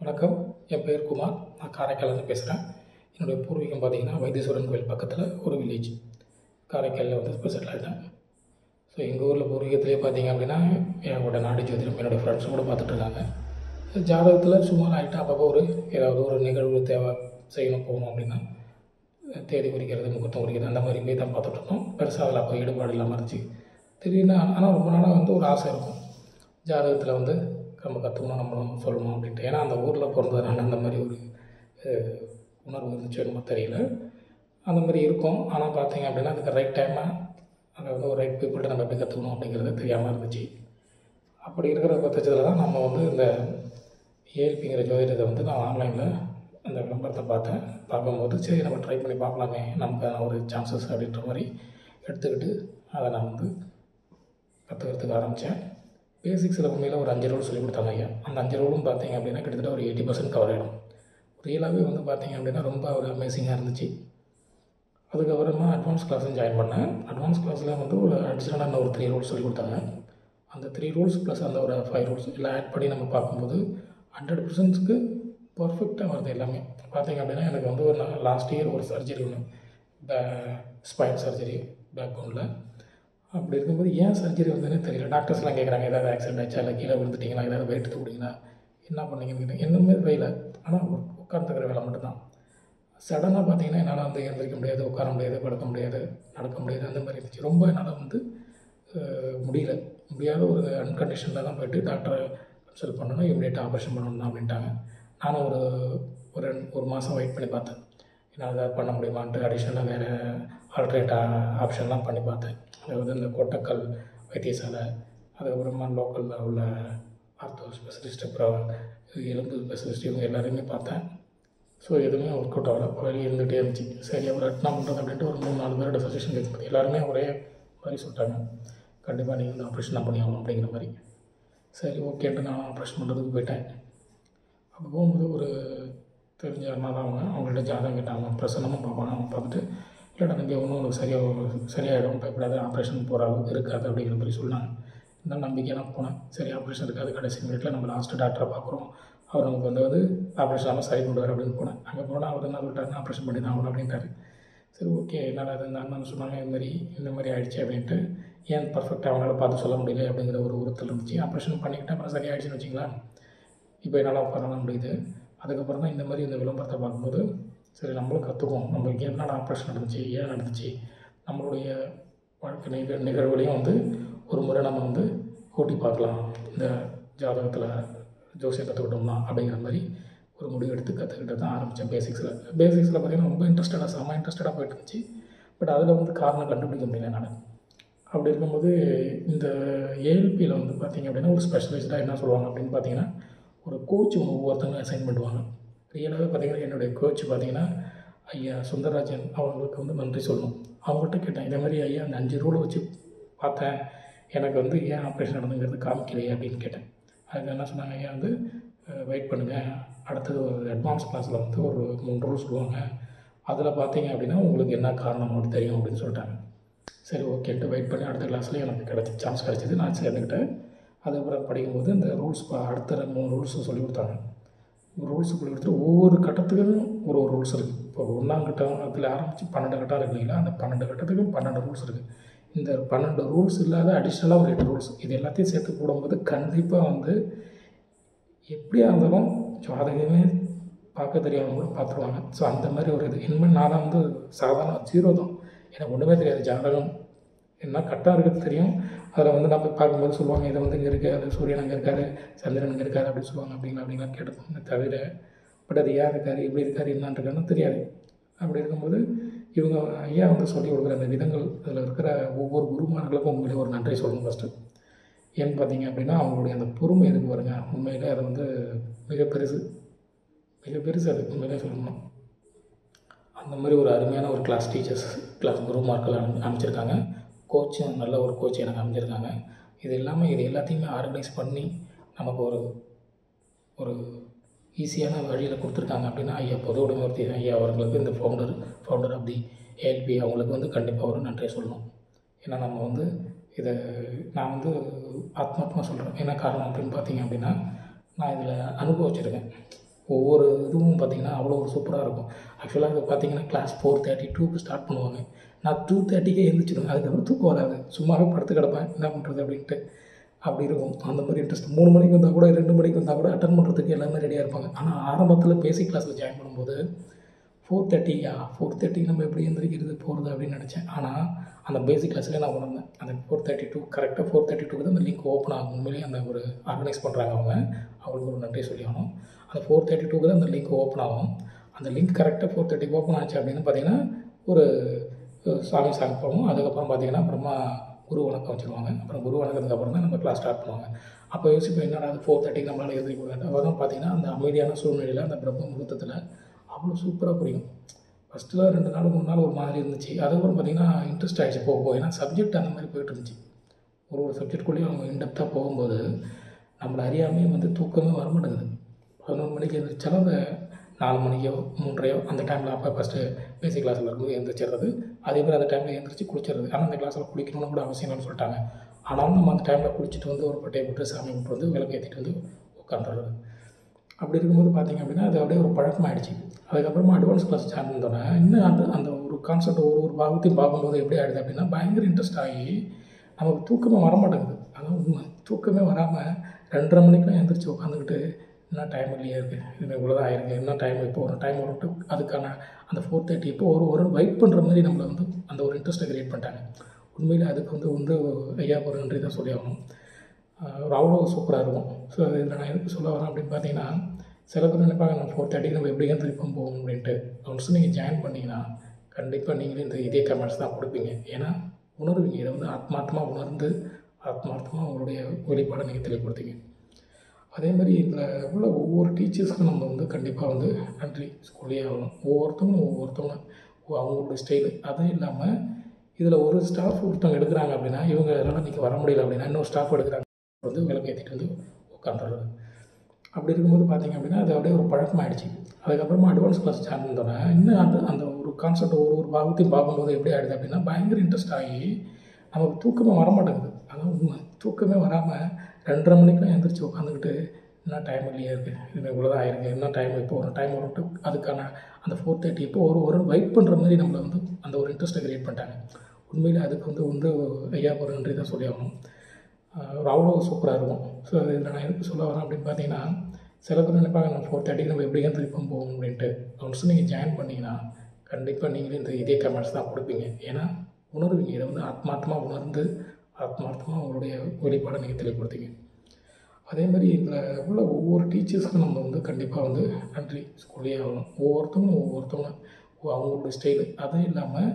வணக்கம். என் பேர் குமார். நான் காரைக்கால்லேருந்து பேசுகிறேன். என்னுடைய பூர்வீகம் பார்த்தீங்கன்னா, வைத்தீஸ்வரன் கோயில் பக்கத்தில் ஒரு வில்லேஜ். காரைக்காலில் வந்து இப்போ செட்டில் ஆகிட்டேன். ஸோ எங்கள் ஊரில் பூர்வீகத்திலே பார்த்தீங்க அப்படின்னா, என்னோட நாடி ஜோதிடம் என்னுடைய ஃப்ரெண்ட்ஸும் கூட பார்த்துட்ருக்காங்க. ஜாதகத்தில் சும்மா லைட்டாக அப்பப்போ ஏதாவது ஒரு நிகழ்வு தேவை செய்யணும் போகணும் அப்படின்னா, தேதி குறிக்கிறது, முகூர்த்தம் குறிக்கிறது அந்த மாதிரி போய் தான் பார்த்துட்ருக்கோம். பெருசாக அதில் அப்போ ஈடுபாடு இல்லாமல் இருந்துச்சு. திடீர்னு ஆனால் ரொம்ப நாளாக வந்து ஒரு ஆசை இருக்கும். ஜாதகத்தில் வந்து நம்ம கற்றுக்கணும், நம்மளும் சொல்லணும் அப்படின்ட்டு. ஏன்னா அந்த ஊரில் பிறந்ததுனால அந்த மாதிரி ஒரு உணர்வு இருந்துச்சு, என்னமோ தெரியல. அந்த மாதிரி இருக்கும். ஆனால் பார்த்தீங்க அப்படின்னா அதுக்கு ரைட் டைமாக அதை வந்து ஒரு ரைட் பீப்புள்கிட்ட நம்ம எப்படி கற்றுக்கணும் அப்படிங்கிறது தெரியாமல் இருந்துச்சு. அப்படி இருக்கிற பட்சத்தில் தான் நம்ம வந்து இந்த ஏஎல்பிங்கிற ஜோதிடத்தை வந்து நான் ஆன்லைனில் அந்த விளம்பரத்தை பார்க்கும்போது சரி நம்ம ட்ரை பண்ணி பார்க்கலாமே, நமக்கு ஒரு சான்சஸ் அப்படின்ற மாதிரி எடுத்துக்கிட்டு அதை நான் வந்து கற்றுக்கிறதுக்கு ஆரம்பித்தேன். பேசிக்ஸில் உண்மையில் ஒரு 5 ரூல் சொல்லிக் கொடுத்தாங்க ஐயா. அந்த 5 ரூலும் பார்த்தீங்க அப்படின்னா கிட்டத்தட்ட ஒரு 80% கவர் ஆகிடும். ரியலாகவே வந்து பார்த்தீங்க அப்படின்னா ரொம்ப ஒரு அமேசிங்காக இருந்துச்சு. அதுக்கப்புறமா அட்வான்ஸ் கிளாஸும் ஜாயின் பண்ணேன். அட்வான்ஸ் கிளாஸில் வந்து ஒரு அடிஷ்னலாக ஒரு 3 ரூல்ஸ் சொல்லிக் கொடுத்தாங்க. அந்த 3 ரூல்ஸ் ப்ளஸ் அந்த ஒரு 5 ரூல்ஸ் எல்லாம் ஆட் பண்ணி நம்ம பார்க்கும்போது 100%க்கு பர்ஃபெக்டாக வருது எல்லாமே. பார்த்தீங்க அப்படின்னா எனக்கு வந்து ஒரு லாஸ்ட் இயர் ஒரு சர்ஜரி ஒன்று, ஸ்பைன் சர்ஜரி பேக் போனில். அப்படி இருக்கும்போது ஏன் சர்ஜரி வந்ததுன்னு தெரியல. டாக்டர்ஸ்லாம் கேட்குறாங்க, ஏதாவது ஆக்சிடென்ட் ஆச்சா, இல்லை கீழே விழுந்துட்டிங்களா, ஏதாவது வெயிட் தூக்குறீங்களா, என்ன பண்ணீங்கன்னு கேட்டேன். இன்னுமே வெயில, ஆனால் உட்காந்துக்கிற வேலை மட்டும்தான். சடனாக பார்த்தீங்கன்னா என்னால் வந்து எழுந்திரிக்க முடியாது, உட்கார முடியாது, படுக்க முடியாது, நடக்க முடியாது, அந்த மாதிரி இருந்துச்சு. ரொம்ப என்னால் வந்து முடியாத ஒரு அன்கண்டிஷனில் தான் போய்ட்டு டாக்டரை கன்சல்ட் பண்ணணும், இமீடியட்டாக ஆப்ரேஷன் பண்ணணும் அப்படின்ட்டாங்க. நானும் ஒரு மாதம் வெயிட் பண்ணி பார்த்தேன், என்னால் அதை பண்ண முடியுமான்ட்டு. அடிஷ்னலாக வேறு ஆல்ட்ரேட் ஆப்ஷன்லாம் பண்ணி பார்த்தேன். அதாவது இந்த கொட்டக்கல் வைத்தியசாலை, அதுக்கப்புறமா லோக்கலில் உள்ள ஆர்த்தோ ஸ்பெஷலிஸ்ட், அப்புறம் எலும்பு ஸ்பெஷலிஸ்ட், இவங்க எல்லாரையுமே பார்த்தேன். ஸோ எதுவுமே ஒர்க் அவுட் ஆகலை, வலி இருந்துகிட்டே இருந்துச்சு. சரி அப்புறம் என்ன பண்ணுறது அப்படின்ட்டு ஒரு 3-4 பேரோட சஜஷன் கேட்கும்போது எல்லாருமே ஒரே மாதிரி சொல்லிட்டாங்க, கண்டிப்பாக நீங்கள் வந்து ஆப்ரேஷன் தான் பண்ணி ஆகணும் அப்படிங்கிற மாதிரி. சரி ஓகேன்ட்டு நான் ஆப்ரேஷன் பண்ணுறதுக்கு போயிட்டேன். அப்போ போகும்போது ஒரு தெரிஞ்ச அண்ணா தான் அவங்கள்ட்ட ஜாதகம் கேட்டாங்க, பிரசன்னமாக பார்ப்பாங்க. அவங்க பார்த்துட்டு இல்லைடா தம்பி ஒன்றும் உங்களுக்கு சரியாயிடும், பயப்படாத, ஆப்ரேஷன் போகிற அளவுக்கு இருக்காது அப்படிங்கிற மாதிரி சொன்னாங்க. இந்த நம்பிக்கையெல்லாம் போனேன். சரி ஆப்ரேஷன் இருக்காது, கடைசி மினிட்டில் நம்ம லாஸ்ட்டு டாக்டரை பார்க்குறோம், அவர் நமக்கு வந்து ஆப்ரேஷன் ஆகாமல் சரி பண்ணுவார் அப்படின்னு போனேன். அங்கே போனால் அவர் என்ன சொல்லிட்டாருன்னா ஆப்ரேஷன் பண்ணி தான் ஆகணும் அப்படின்ட்டாரு. சரி ஓகே, என்னால் அது இந்த அண்ணன் சொன்னாங்க இந்த மாதிரி ஆகிடுச்சு அப்படின்ட்டு. ஏன் பர்ஃபெக்டாக அவங்களால பார்த்து சொல்ல முடியல அப்படிங்கிற ஒரு உறுத்தல் இருந்துச்சு. ஆப்ரேஷன் பண்ணிக்கிட்டேன், அப்புறம் சரியாகிடுச்சுன்னு வச்சிங்களேன். இப்போ என்னால் பண்ண முடியுது. அதுக்கப்புறம் தான் இந்த மாதிரி இந்த விளம்பரத்தை பார்க்கும்போது சரி நம்மளும் கற்றுக்குவோம், நம்மளுக்கு என்னென்ன ஆப்ரேஷன் நடந்துச்சு, ஏன் நடந்துச்சு, நம்மளுடைய வாழ்க்கை நிகழ்வுகளையும் வந்து ஒரு முறை நம்ம வந்து கூட்டி பார்க்கலாம் இந்த ஜாதகத்தில் ஜோசியம் கற்றுக்கிட்டோம்னா அப்படிங்கிற மாதிரி ஒரு முடிவு எடுத்து கற்றுக்கிட்டு தான் ஆரம்பித்தேன். பேசிக்ஸில் பார்த்திங்கன்னா ரொம்ப செம்ம இன்ட்ரெஸ்டடாக போயிட்டு இருந்துச்சு. பட் அதில் வந்து காரணம் கண்டுபிடிக்க முடியல நான். அப்படி இருக்கும்போது இந்த ஏஎல்பியில் வந்து பார்த்திங்க அப்படின்னா ஒரு ஸ்பெஷலிஸ்ட்டாக என்ன சொல்லுவாங்க அப்படின்னு பார்த்தீங்கன்னா, ஒரு கோச் ஒவ்வொருத்தவங்க அசைன் பண்ணுவாங்க. ரியலாகவே பார்த்திங்கன்னா என்னுடைய கோச் பார்த்திங்கன்னா ஐயா சுந்தரராஜன், அவங்களுக்கு வந்து நன்றி சொல்லணும். அவங்கள்ட்ட கேட்டேன், இதே மாதிரி ஐயா அந்த 5 ரூலை வச்சு பார்த்தேன், எனக்கு வந்து ஏன் ஆப்ரேஷன் நடந்துங்கிறது காமிக்கலையே அப்படின்னு கேட்டேன். அதுக்கு என்ன சொன்னாங்க, ஐயா வந்து வெயிட் பண்ணுங்கள், அடுத்தது ஒரு அட்வான்ஸ் கிளாஸில் வந்து ஒரு 3 ரூல் சொல்லுவாங்க, அதில் பார்த்தீங்க அப்படின்னா உங்களுக்கு என்ன காரணம் உங்களுக்கு தெரியும் அப்படின்னு சொல்லிட்டாங்க. சரி ஓகேன்ட்டு வெயிட் பண்ணி அடுத்த கிளாஸில் எனக்கு சான்ஸ் கிடச்சிது, நான் சேர்ந்துக்கிட்டேன். அதுக்கப்புறம் படிக்கும்போது இந்த ரூல்ஸ் அடுத்த 3 ரூல்ஸும் சொல்லிக் கொடுத்தாங்க. ரூல்ஸ் சொல்லி கொடுத்துட்டு ஒவ்வொரு கட்டத்துக்கும் ஒரு ரூல்ஸ் இருக்குது. இப்போ 1ஆம் கட்டம் அதில் ஆரம்பித்து 12 கட்டம் இருக்குது இல்லைங்களா, அந்த 12 கட்டத்துக்கும் 12 ரூல்ஸ் இருக்குது. இந்த 12 ரூல்ஸ் இல்லாத அடிஷ்னலாக ஒரு 8 ரூல்ஸ், இது எல்லாத்தையும் சேர்த்து போடும்போது கண்டிப்பாக வந்து எப்படியா இருந்தாலும் ஜாதகமே பார்க்க தெரியாமல் கூட பார்த்துருவாங்க. ஸோ அந்த மாதிரி ஒரு இது இனிமேல் நான் வந்து சாதாரண 0 தான், எனக்கு ஒன்றுமே தெரியாது. ஜாதகம் என்ன கட்டம் இருக்குது தெரியும், அதில் வந்து நம்ம பார்க்கும்போது சொல்லுவாங்க, இதை வந்து இங்கே இருக்குது, அது சூரியன் அங்கே இருக்கார், சந்திரன் இங்கே இருக்கார் அப்படின்னு சொல்லுவாங்க. அப்படின்லாம் கேட்டுப்போங்க தவிர, பட் அது யார் இருக்கார், எப்படி இருக்கார், என்னான்னு இருக்காருன்னு தெரியாது. அப்படி இருக்கும்போது இவங்க ஐயா வந்து சொல்லிக் கொடுக்குற அந்த விதங்கள், அதில் இருக்கிற ஒவ்வொரு குருமார்களுக்கும் உண்மையிலே ஒரு நன்றி சொல்லணும் ஃபஸ்ட்டு. ஏன்னு பார்த்தீங்க அப்படின்னா அவங்களுடைய அந்த பொறுமை எதுக்கு பாருங்க, உண்மையிலே அது வந்து மிக பெருசு அது உண்மையிலே சொல்லணும். அந்த மாதிரி ஒரு அருமையான ஒரு கிளாஸ் குருமார்கள் அமைச்சிருக்காங்க. கோச்சும் நல்ல ஒரு கோச் எனக்கு அமைஞ்சிருக்காங்க. இது எல்லாத்தையுமே ஆர்கனைஸ் பண்ணி நமக்கு ஒரு ஈஸியான வழியில் கொடுத்துருக்காங்க அப்படின்னா ஐயா பொதுவுடைமூர்த்தி ஐயா அவர்களுக்கு, இந்த ஃபவுண்டர் ஆஃப் தி ஏஎல்பி, அவங்களுக்கு வந்து கண்டிப்பாக ஒரு நன்றியை சொல்லணும். ஏன்னா நம்ம வந்து இதை நான் வந்து ஆத்மார்த்தமாக சொல்கிறேன். என்ன காரணம் அப்படின்னு பார்த்தீங்க அப்படின்னா, நான் இதில் அனுபவிச்சிருக்கேன். ஒவ்வொரு இதுவும் பார்த்திங்கன்னா அவ்வளோ ஒரு சூப்பராக இருக்கும். ஆக்சுவலாக அது பார்த்திங்கன்னா கிளாஸ் 4:32க்கு ஸ்டார்ட் பண்ணுவாங்க. நான் 2:30க்கே எழுந்திரிச்சிடுவேன். அதுக்கப்புறம் தூக்கம் வராது. சும்மாவே படுத்து கிடப்பேன். என்ன பண்ணுறது அப்படின்ட்டு. அப்படி இருக்கும். அந்த மாதிரி இன்ட்ரெஸ்ட் 3 மணிக்கு வந்தால் கூட 2 மணிக்கு வந்தால் கூட அட்டெண்ட் பண்ணுறதுக்கு எல்லாமே ரெடியாக இருப்பாங்க. ஆனால் ஆரம்பத்தில் பேசிக் கிளாஸில் ஜாயின் பண்ணும்போது 4:30 நம்ம எப்படி எந்திரிக்கிறது போகிறது அப்படின்னு நினச்சேன். ஆனால் அந்த பேசிக் கிளாஸ்லேயே நான் உணர்ந்தேன். அந்த 4:32 கரெக்டாக 4:32க்கு தான் அந்த லிங்க் ஓப்பன் ஆகும். உண்மையிலேயே அந்த ஒரு ஆர்கனைஸ் பண்ணுறாங்க அவங்க. அவங்களுக்கு ஒரு நன்றி சொல்லி ஆகணும். அந்த 4:32க்கு தான் அந்த லிங்க் ஓப்பன் ஆகும். அந்த லிங்க் கரெக்டாக 4:30க்கு ஓப்பன் ஆச்சு அப்படின்னு பார்த்தீங்கன்னா ஒரு சாமி சாங் போகும். அதுக்கப்புறம் பார்த்தீங்கன்னா அப்புறமா குரு வணக்கம் வச்சுருவாங்க. அப்புறம் குரு வணக்கத்துக்கு அப்புறம் தான் நம்ம கிளாஸ் ஸ்டார்ட் பண்ணுவாங்க. அப்போ யோசிப்போம் என்னடா அது 4:30க்கு நம்மளால் எழுந்திரிக்க முடியாது. அப்போ தான் பார்த்தீங்கன்னா அந்த அமைதியான சூழ்நிலையில் அந்த பிரம்ம முகூர்த்தத்தில் அவ்வளோ சூப்பராக புரியும். ஃபஸ்ட்டில் 2 நாள் 3 நாள் ஒரு மாதிரி இருந்துச்சு. அதுக்கப்புறம் பார்த்திங்கன்னா இன்ட்ரெஸ்ட் ஆகிடுச்சு போக. ஏன்னா சப்ஜெக்ட் அந்த மாதிரி போய்ட்டு இருந்துச்சு. ஒரு சப்ஜெக்ட்குள்ளேயும் அவங்க இன்டெப்த்தாக போகும்போது நம்மளை அறியாமே வந்து தூக்கமே வரமாட்டேங்குது. 11 மணிக்கு எழுந்திரிச்சாலும் அந்த 4 மணிக்கோ 3:30 அந்த டைமில் அப்போ ஃபஸ்ட்டு பேசிக் கிளாஸில் இருக்கும்போது எழுந்திரிச்சிடுறது. அதேமாதிரி அந்த டைமில் எழுந்திரிச்சு குளிச்சிடுறது. ஆனால் அந்த கிளாஸில் குளிக்கணும்னு கூட அவசியம் இல்லைன்னு சொல்லிட்டாங்க. ஆனாலும் நம்ம அந்த டைமில் குளிச்சுட்டு வந்து ஒரு பட்டையை போட்டு சாமி விட்டு வந்து விளக்கேற்றிட்டு வந்து உட்காந்துடுறது. அப்படி இருக்கும்போது பார்த்திங்க அப்படின்னா அது அப்படியே ஒரு பழக்கமாகிடுச்சு. அதுக்கப்புறமா அட்வான்ஸ் கிளாஸ் ஜாயின் பண்ணோன்னே இன்னும் அந்த ஒரு கான்செப்ட் ஒரு பாகத்தையும் பார்க்கும்போது எப்படி ஆகிடுது அப்படின்னா பயங்கர இன்ட்ரெஸ்ட் ஆகி நமக்கு தூக்கமே வரமாட்டேங்குது. அதான் உண்மை. தூக்கமே வராமல் 2:30 மணிக்கெலாம் எழுந்திரிச்சு உட்காந்துக்கிட்டு இன்னும் டைம் இல்லையே இருக்குது, இது இவ்வளோ தான் ஆயிருக்கு, இன்னும் டைம் இப்போ ஒரு டைம் வரட்டு அதுக்கான அந்த 4:30 இப்போ ஒரு வெயிட் பண்ணுற மாதிரி நம்மளை வந்து அந்த ஒரு இன்ட்ரெஸ்ட்டை க்ரியேட் பண்ணிட்டாங்க. உண்மையில் அதுக்கு வந்து ஐயா ஒரு நன்றி தான் சொல்லி ஆகணும். அவ்வளோ சூப்பராக இருக்கும். ஸோ இதில் நான் எதுக்கு சொல்ல வரேன் அப்படின்னு பார்த்தீங்கன்னா சில பேர் நினைப்பாங்க நம்ம 4:30க்கு நம்ம எப்படி எழுந்திரிப்போம் போகும் அப்படின்ட்டு. ஒன்ஸ் நீங்கள் ஜாயின் பண்ணிங்கன்னா கண்டிப்பாக நீங்களே இதே கமெண்ட்ஸ் தான் கொடுப்பீங்க. ஏன்னா உணர்வீங்க. இதை வந்து ஆத்மார்த்தமாக உணர்ந்து ஆத்மார்த்தமாக உங்களுடைய வெளிப்பாடை நீங்கள் தெளிவுபடுத்திங்க. அதேமாதிரி இதில் உள்ள ஒவ்வொரு டீச்சர்ஸ்க்கும் நம்ம வந்து கண்டிப்பாக வந்து நன்றி சொல்லியே ஆகணும். ஒவ்வொருத்தவங்க அவங்களோட ஸ்டைலு. அதுவும் இல்லாமல் இதில் ஒரு ஸ்டாஃப் ஒருத்தவங்க எடுக்கிறாங்க அப்படின்னா இவங்க இதெல்லாம் இன்றைக்கி வர முடியல அப்படின்னா இன்னொரு ஸ்டாஃப் எடுக்கிறாங்க வந்து விளக்கேற்றிட்டு வந்து உட்காந்துடுறது. அப்படி இருக்கும்போது பார்த்திங்க அப்படின்னா அது அப்படியே ஒரு பழக்கமாகிடுச்சு. அதுக்கப்புறமா அட்வான்ஸ் கிளாஸ் ஜாயின் பண்ணோன்னே இன்னும் அந்த ஒரு கான்செப்ட் ஒரு பாகத்தையும் பார்க்கும்போது எப்படி ஆகிடுது அப்படின்னா பயங்கர இன்ட்ரெஸ்ட் ஆகி நமக்கு தூக்கமே வரமாட்டேங்குது. அதான் உண்மை. தூக்கமே வராமல் 2:30 மணிக்கெலாம் எழுந்திரிச்சு உட்காந்துக்கிட்டு இன்னும் டைம் இல்லையே இருக்குது, இது இவ்வளோ தான் ஆயிருக்கு, இன்னும் டைம் இப்போ ஒரு டைம் வரட்டு அதுக்கான அந்த 4:30 இப்போ ஒரு வெயிட் பண்ணுற மாதிரி நம்மளை வந்து அந்த ஒரு இன்ட்ரெஸ்ட்டை க்ரியேட் பண்ணிட்டாங்க. உண்மையில் அதுக்கு வந்து ஐயா ஒரு நன்றி தான் சொல்லி ஆகணும். அவ்வளோ சூப்பராக இருக்கும். ஸோ இதில் நான் எதுக்கு சொல்ல வரேன் அப்படின்னு பார்த்தீங்கன்னா சில பேர் நினைப்பாங்க நம்ம 4:30க்கு நம்ம எப்படி எழுந்திரிப்போம் போகும் அப்படின்ட்டு. ஒன்ஸ் நீங்கள் ஜாயின் பண்ணிங்கன்னா கண்டிப்பாக நீங்களே இதே கமெண்ட்ஸ் தான் கொடுப்பீங்க. ஏன்னா உணர்வீங்க. இதை வந்து ஆத்மார்த்தமாக உணர்ந்து ஆத்மார்த்தமாக உங்களுடைய வெளிப்பாடை நீங்கள் தெளிவுபடுத்திங்க. அதேமாதிரி இதில் உள்ள ஒவ்வொரு டீச்சர்ஸ்க்கும் நம்ம வந்து கண்டிப்பாக வந்து நன்றி சொல்லியே ஆகணும். ஒவ்வொருத்தவங்க அவங்களோட ஸ்டைலு. அதுவும் இல்லாமல்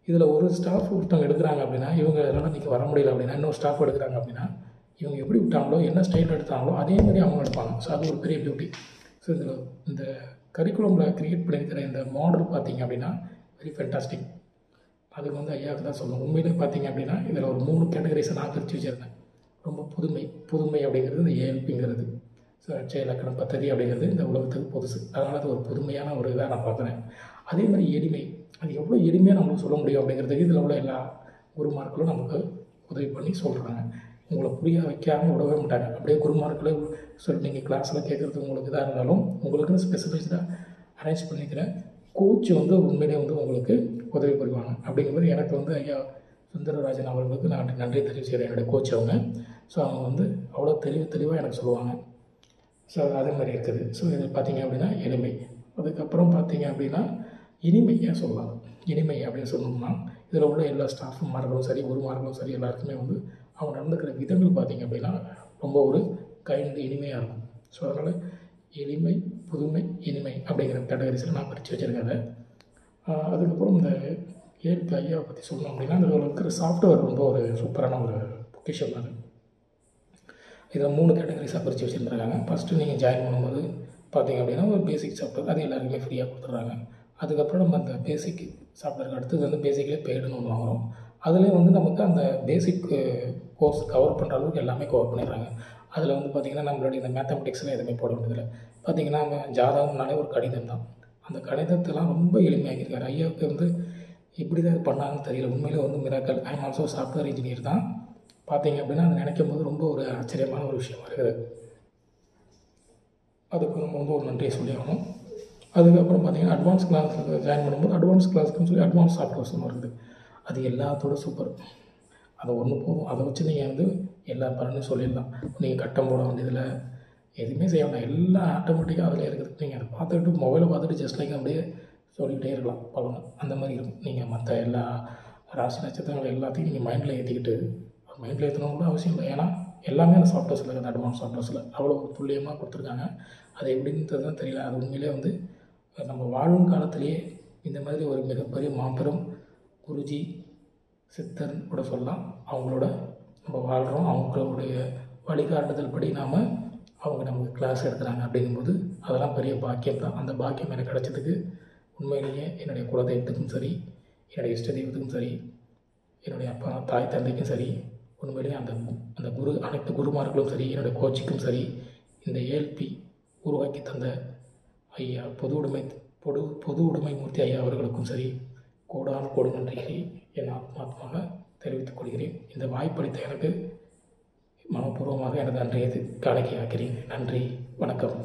இதில் ஒரு ஸ்டாஃப் ஒருத்தவங்க எடுக்கிறாங்க அப்படின்னா இவங்க இதெல்லாம் இன்றைக்கி வர முடியல அப்படின்னா இன்னொரு ஸ்டாஃப் எடுக்கிறாங்க அப்படின்னா இவங்க எப்படி விட்டாங்களோ என்ன ஸ்டைல் எடுத்தாங்களோ அதே மாதிரி அவங்க எடுப்பாங்க. ஸோ அது ஒரு பெரிய பியூட்டி. ஸோ இதில் இந்த கரிக்குலமில் க்ரியேட் பண்ணியிருக்கிற இந்த மாடல் பார்த்திங்க அப்படின்னா வெரி ஃபென்டாஸ்டிக். அதுக்கு வந்து ஐயாவுக்கு தான் சொல்லணும். உண்மையிலே பார்த்திங்க அப்படின்னா இதில் ஒரு 3 கேட்டகரிஸை நான் பிரித்து வச்சுருந்தேன். ரொம்ப புதுமை அப்படிங்கிறது இந்த ஏஎல்பிங்கிறது. ஸோ அட்சய இலக்கணம் பத்ததி அப்படிங்கிறது இந்த உலகத்துக்கு புதுசு. அதனால் அது ஒரு புதுமையான ஒரு இதாக நான் பார்க்குறேன். அதே மாதிரி எளிமை. அது எவ்வளோ எளிமையாக நம்மளுக்கு சொல்ல முடியும் அப்படிங்கிறதுக்கு இதில் உள்ள எல்லா குருமார்களும் நமக்கு உதவி பண்ணி சொல்கிறாங்க. உங்களை புரிய வைக்காமல் விடவே மாட்டாங்க. அப்படியே குருமார்களே சொல்லி நீங்கள் கிளாஸில் கேட்குறது உங்களுக்கு இதாக இருந்தாலும் உங்களுக்குன்னு ஸ்பெசிஃபைஸ்டாக அரேஞ்ச் பண்ணிக்கிற கோச் வந்து உண்மையிலே வந்து உங்களுக்கு உதவி புரிவாங்க. அப்படிங்கும்போது எனக்கு வந்து ஐயா சுந்தரராஜன் அவர்களுக்கு நான் நன்றி தெரிவிச்சுக்கிறேன். என்னுடைய கோச் அவங்க. ஸோ அவங்க வந்து அவ்வளோ தெளிவாக எனக்கு சொல்லுவாங்க. ஸோ அதே மாதிரி இருக்குது. ஸோ இது பார்த்திங்க அப்படின்னா எளிமை. அதுக்கப்புறம் பார்த்திங்க அப்படின்னா இனிமையாக சொல்லலாம். இனிமை அப்படின்னு சொன்னோம்னா இதில் உள்ள எல்லா ஸ்டாஃப்மார்களும் சரி குருமார்களும் சரி எல்லாருக்குமே வந்து அவங்க நடந்துக்கிற விதங்கள் பார்த்திங்க அப்படின்னா ரொம்ப ஒரு கைண்டு இனிமையாக இருக்கும். ஸோ அதனால் எளிமை, புதுமை, இனிமை அப்படிங்கிற கேட்டகரிஸில் நான் பிரித்து வச்சுருக்கேன் அதை. அதுக்கப்புறம் இந்த ஏஎல்பி ஐயாவை பற்றி சொல்லணும் அப்படின்னா அதில் இருக்கிற சாஃப்ட்வேர் ரொம்ப ஒரு சூப்பரான ஒரு பொக்கிஷம் அது. இதில் 3 கேட்டகரிஸாக பிரித்து வச்சுருந்துருக்காங்க. ஃபஸ்ட்டு நீங்கள் ஜாயின் பண்ணும்போது பார்த்திங்க அப்படின்னா ஒரு பேசிக் சாஃப்ட்வேர் அது எல்லாருக்குமே ஃப்ரீயாக கொடுத்துட்றாங்க. அதுக்கப்புறம் நம்ம அந்த பேசிக் சாஃப்ட்வேருக்கு அடுத்தது வந்து பேசிக்லேயே பெய்டுன்னு ஒன்று வாங்குகிறோம். அதுலேயே வந்து நமக்கு அந்த பேசிக் கோர்ஸ் கவர் பண்ணுற அளவுக்கு எல்லாமே கவர் பண்ணிடுறாங்க. அதில் வந்து பார்த்திங்கன்னா நம்மளுடைய இந்த மேத்தமெட்டிக்ஸ்லாம் எதுவுமே போட வேண்டியதில்லை. பார்த்திங்கன்னா நம்ம ஜாதகம்னாலே ஒரு கணிதம் தான். அந்த கணிதத்தெல்லாம் ரொம்ப எளிமையாகியிருக்காரு. ஐயாவுக்கு வந்து எப்படி தான் இது பண்ணாங்கன்னு தெரியல. உண்மையிலே வந்து miracle. I am also software engineer தான். பார்த்திங்க அப்படின்னா அதை நினைக்கும் போது ரொம்ப ஒரு ஆச்சரியமான ஒரு விஷயமா இருக்குது. அதுக்கு நம்ம வந்து ஒரு நன்றியை சொல்லி ஆகணும். அதுக்கப்புறம் பார்த்திங்கன்னா அட்வான்ஸ் கிளாஸில் ஜாயின் பண்ணும்போது அட்வான்ஸ் கிளாஸ்க்குன்னு சொல்லி அட்வான்ஸ் சாஃப்ட்வேர்ஸ் ஒன்று இருக்குது. அது எல்லாத்தோட சூப்பர். அது ஒன்று போதும். அதை வச்சு நீங்கள் வந்து எல்லா பலனையும் சொல்லிடலாம். நீங்கள் கட்டம் போட வேண்டியதில்லை, எதுவுமே செய்ய வேண்டாம். எல்லாம் ஆட்டோமேட்டிக்காக அதிலே இருக்குது. நீங்கள் அதை பார்த்துக்கிட்டு மொபைலை பார்த்துட்டு ஜஸ்ட் லைக் அப்படியே சொல்லிக்கிட்டே இருக்கலாம் பலனை. அந்த மாதிரி இருக்கும். நீங்கள் மற்ற எல்லா ராசி நட்சத்திரங்கள் எல்லாத்தையும் நீங்கள் மைண்டில் ஏற்றிக்கிட்டு மைண்டில் ஏற்றணும் கூட அவசியம் இல்லை. ஏன்னா எல்லாமே அந்த சாஃப்ட்வேர்ஸில் இருக்குது. அட்வான்ஸ் சாஃப்ட்வேர்ஸில் அவ்வளோ துல்லியமாக கொடுத்துருக்காங்க. அது எப்படின்றது தான் தெரியல. அது உண்மையிலே வந்து நம்ம வாழும் காலத்திலேயே இந்த மாதிரி ஒரு மிகப்பெரிய மாபெரும் குருஜி சித்தர் கூட சொல்லலாம். அவங்களோட நம்ம வாழ்கிறோம். அவங்களுடைய வழிகாட்டுதல் படி நாம் அவங்க நமக்கு கிளாஸ் எடுக்கிறாங்க அப்படிங்கும்போது அதெல்லாம் பெரிய பாக்கியம் தான். அந்த பாக்கியம் எனக்கு கிடச்சதுக்கு உண்மையிலேயே என்னுடைய குலதெய்வத்துக்கும் சரி, என்னுடைய இஷ்ட தெய்வத்துக்கும் சரி, என்னுடைய அப்பா தாய் தந்தைக்கும் சரி, உண்மையிலேயே அந்த அந்த குரு அனைத்து குருமார்களும் சரி, என்னுடைய கோச்சிக்கும் சரி, இந்த ஏஎல்பி உருவாக்கி தந்த ஐயா பொது உடைமை மூர்த்தி ஐயா அவர்களுக்கும் சரி கோடான கோடி நன்றிகளை என் ஆத்மாத்மாக தெரிவித்துக் கொள்கிறேன். இந்த வாய்ப்பளித்த எனக்கு மனப்பூர்வமாக எனது நன்றியை காணிக்கையாக்கிறேன். நன்றி, வணக்கம்.